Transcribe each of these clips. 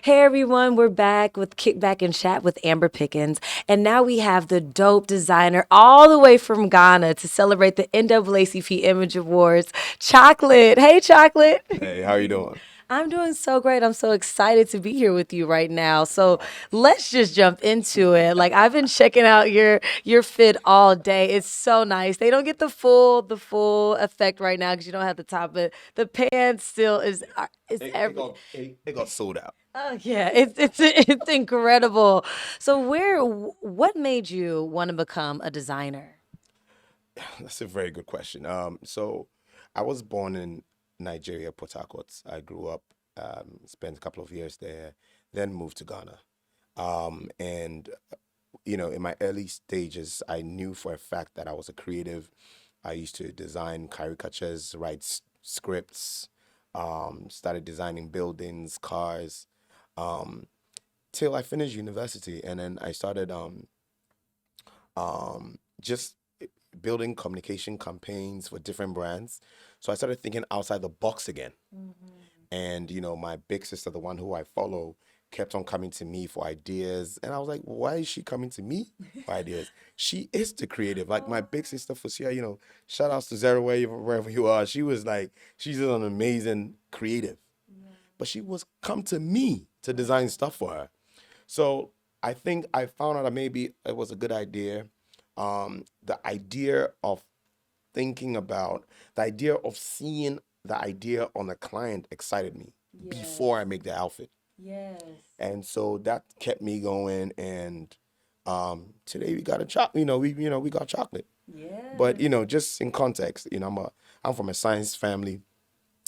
Hey everyone, we're back with Kickback and Chat with Amber Pickens. And now we have the dope designer all the way from Ghana to celebrate the NAACP Image Awards, Chocolate. Hey, Chocolate. Hey, how you doing? I'm doing so great. I'm so excited to be here with you right now. So let's just jump into it. Like I've been checking out your fit all day. It's so nice. They don't get the full effect right now because you don't have the top, but the pants still is every. It got sold out. Oh yeah, it's incredible. So what made you want to become a designer? That's a very good question. So I was born in Nigeria, Port Harcourt. I grew up, spent a couple of years there, then moved to Ghana. And in my early stages, I knew for a fact that I was a creative. I used to design caricatures, write scripts, started designing buildings, cars, um, till I finished university, and then I started just building communication campaigns for different brands. So I started thinking outside the box again. And, my big sister, the one who I follow, kept on coming to me for ideas. And I was like, why is she coming to me for ideas? She is the creative. Like my big sister, Fusia, shout outs to Zara wherever you are. She was like, she's an amazing creative. But she was come to me to design stuff for her. So I think I found out that maybe it was a good idea. The idea of thinking about the idea of seeing the idea on a client excited me before I make the outfit. Yes. And so that kept me going. And today we got a chocolate. We got chocolate. But Yes. just in context, I'm from a science family.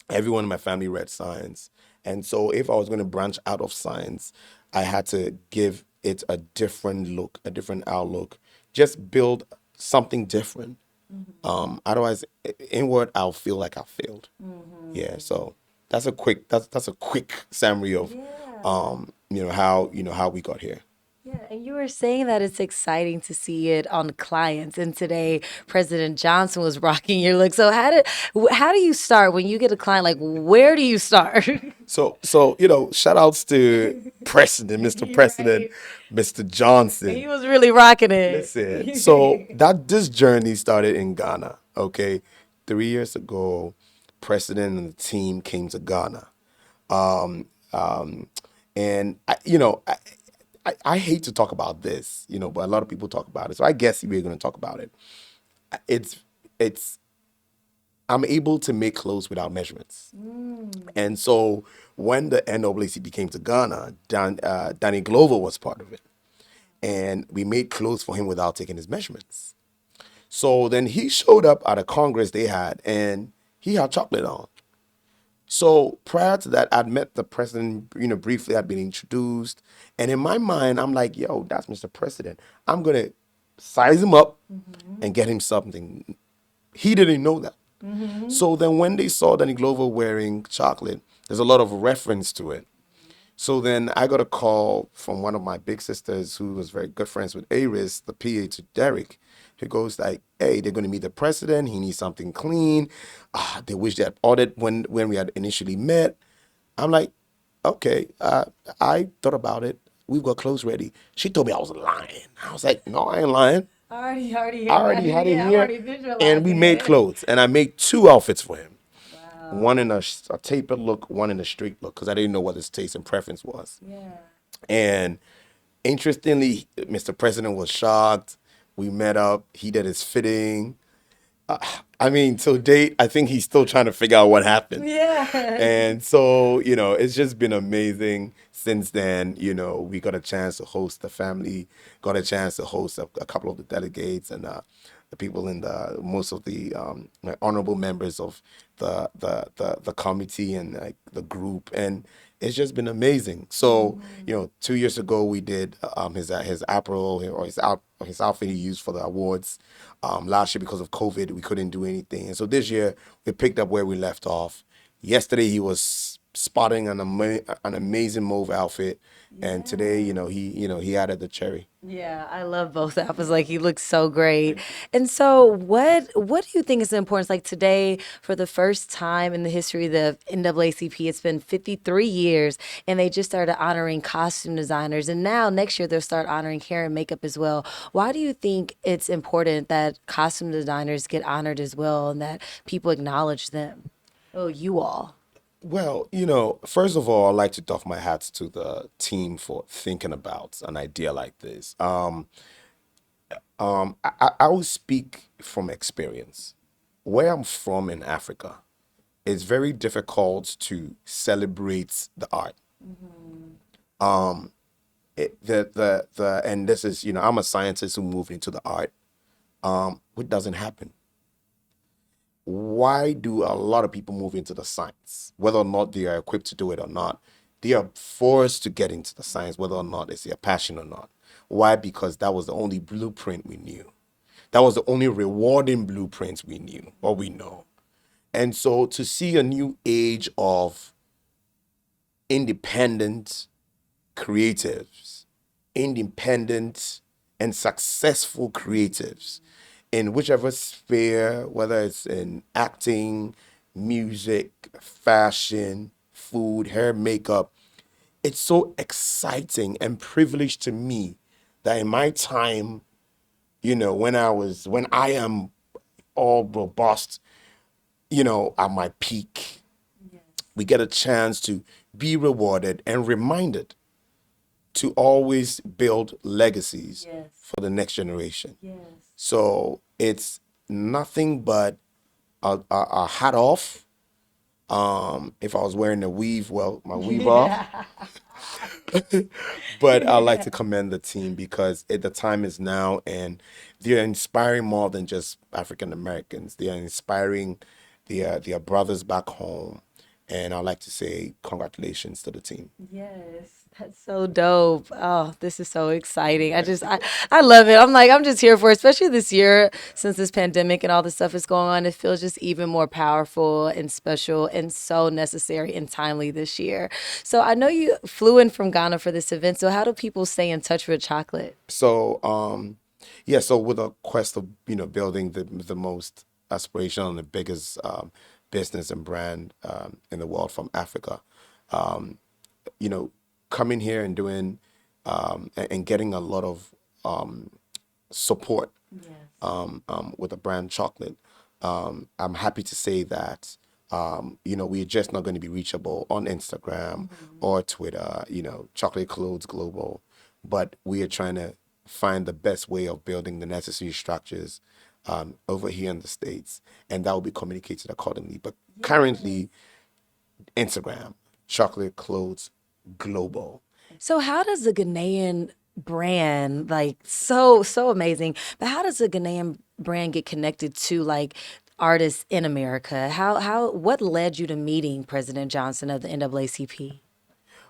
Everyone in my family read science. And so if I was going to branch out of science, I had to give it a different look, a different outlook, just build something different. Otherwise, inward, I'll feel like I failed. Yeah. So that's a quick summary of Yeah. how we got here. Yeah, and you were saying that it's exciting to see it on clients. And today, President Johnson was rocking your look. So how do you start when you get a client? Like, where do you start? So shout outs to President, Mr. You're President, right. Mr. He Johnson. was really rocking it. Listen, so that this journey started in Ghana. Okay, 3 years ago, President and the team came to Ghana. Um, um, and I hate to talk about this, but a lot of people talk about it. So I guess we're going to talk about it. It's it's I'm able to make clothes without measurements. And so when the NAACP came to Ghana, Danny Glover was part of it. And we made clothes for him without taking his measurements. So then he showed up at a congress they had, and he had chocolate on. So prior to that, I'd met the president, briefly. I'd been introduced. And in my mind, I'm like, yo, that's Mr. President. I'm going to size him up and get him something. He didn't know that. So then when they saw Danny Glover wearing chocolate, there's a lot of reference to it. So then I got a call from one of my big sisters who was very good friends with Aris, the PA to Derek. He goes like, hey, they're going to meet the president. He needs something clean. They wish they had ordered when we had initially met. I'm like, okay. I thought about it. We've got clothes ready. She told me I was lying. I was like, no, I ain't lying. Already I already had it yeah, I'm here. already And we visualizing made it. clothes. And I made two outfits for him. Wow. One in a tapered look, one in a straight look, because I didn't know what his taste and preference was. Yeah. And interestingly, Mr. President was shocked. We met up. He did his fitting. I mean, till date, I think he's still trying to figure out what happened. Yeah. And so, it's just been amazing since then. We got a chance to host the family, got a chance to host a couple of the delegates and the people in most of the honorable members of the committee and like the group. And it's just been amazing. So, 2 years ago we did his apparel or his outfit he used for the awards. Last year because of COVID we couldn't do anything, and so this year we picked up where we left off. Yesterday he was spotting an amazing mauve outfit, and today, he added the cherry. Yeah, I love both outfits. Like he looks so great. And so what do you think is the importance? Like today, for the first time in the history of the NAACP, it's been 53 years and they just started honoring costume designers. And now next year they'll start honoring hair and makeup as well. Why do you think it's important that costume designers get honored as well and that people acknowledge them? Oh, you all. Well, first of all, I'd like to doff my hats to the team for thinking about an idea like this. I will speak from experience. Where I'm from in Africa, it's very difficult to celebrate the art. And this is, I'm a scientist who moved into the art. What doesn't happen? Why do a lot of people move into the science, whether or not they are equipped to do it or not? They are forced to get into the science, whether or not it's their passion or not. Why? Because that was the only blueprint we knew. That was the only rewarding blueprints we knew or we know. And so to see a new age of independent creatives, independent and successful creatives in whichever sphere, whether it's in acting, music, fashion, food, hair, makeup, it's so exciting and privileged to me that in my time, when I am all robust, at my peak, we get a chance to be rewarded and reminded to always build legacies Yes. for the next generation. Yes. So it's nothing but a hat off. If I was wearing a weave, well, my weave off. But I like to commend the team because the time is now, and they're inspiring more than just African Americans. They are inspiring their brothers back home, and I like to say congratulations to the team. Yes, that's so dope. Oh, this is so exciting. I love it. I'm just here for it, especially this year since this pandemic and all this stuff is going on. It feels just even more powerful and special and so necessary and timely this year. So I know you flew in from Ghana for this event. So how do people stay in touch with chocolate? So, yeah, so with a quest of, building the most aspirational and the biggest business and brand in the world from Africa, um, you know, coming here and doing and getting a lot of support with the brand chocolate. I'm happy to say that we're just not going to be reachable on Instagram or Twitter, Chocolate Clothes Global, but we are trying to find the best way of building the necessary structures over here in the States, and that will be communicated accordingly. But currently, Instagram, Chocolate Clothes Global. So how does the Ghanaian brand like so amazing, but how does the Ghanaian brand get connected to like artists in America? How what led you to meeting President Johnson of the NAACP?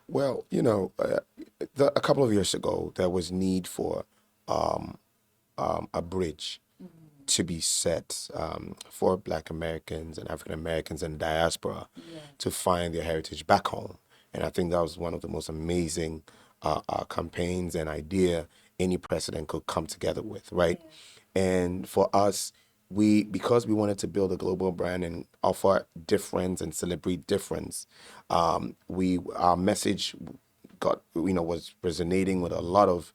Well, a couple of years ago, there was need for a bridge to be set for Black Americans and African Americans and diaspora to find their heritage back home. And I think that was one of the most amazing campaigns and idea any president could come together with, right? And for us, because we wanted to build a global brand and offer difference and celebrate difference, we our message was resonating with a lot of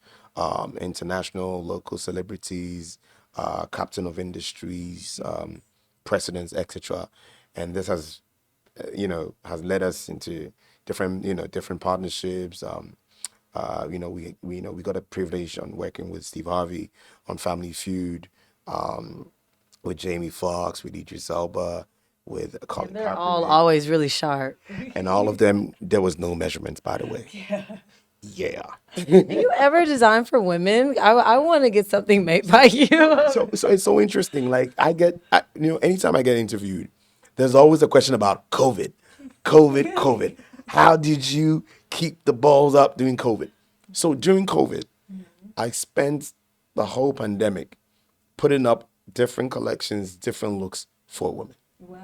international, local celebrities, captain of industries, presidents, etc. And this has led us into different partnerships. We got a privilege on working with Steve Harvey on Family Feud, with Jamie Foxx, with Idris Elba, with Colin They're all Kaepernick, always really sharp. and all of them. There was no measurements, by the way. Yeah. Do you ever design for women? I want to get something made by you. So it's so interesting. Like anytime I get interviewed, there's always a question about COVID, COVID. How did you keep the balls up during COVID? So during COVID, I spent the whole pandemic putting up different collections, different looks for women. Wow.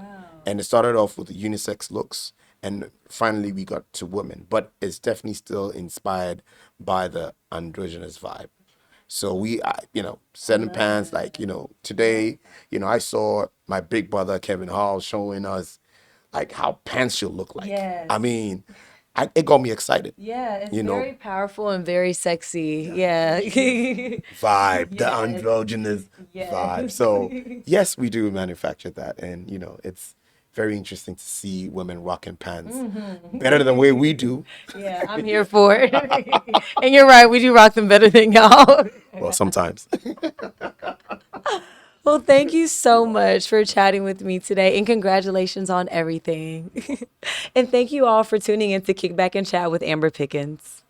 And it started off with the unisex looks, and finally we got to women. But it's definitely still inspired by the androgynous vibe. So setting pants like today, I saw my big brother Kevin Hall showing us like how pants should look like. I Yes. mean, it got me excited. Yeah, it's You know, very powerful and very sexy. Yeah. vibe, the Yes. androgynous vibe. Yes. So yes, we do manufacture that, and it's very interesting to see women rocking pants better than the way we do. Yeah, I'm here for it. And you're right, we do rock them better than y'all. Well, sometimes. Well, thank you so much for chatting with me today and congratulations on everything. And thank you all for tuning in to Kickback and Chat with Amber Pickens.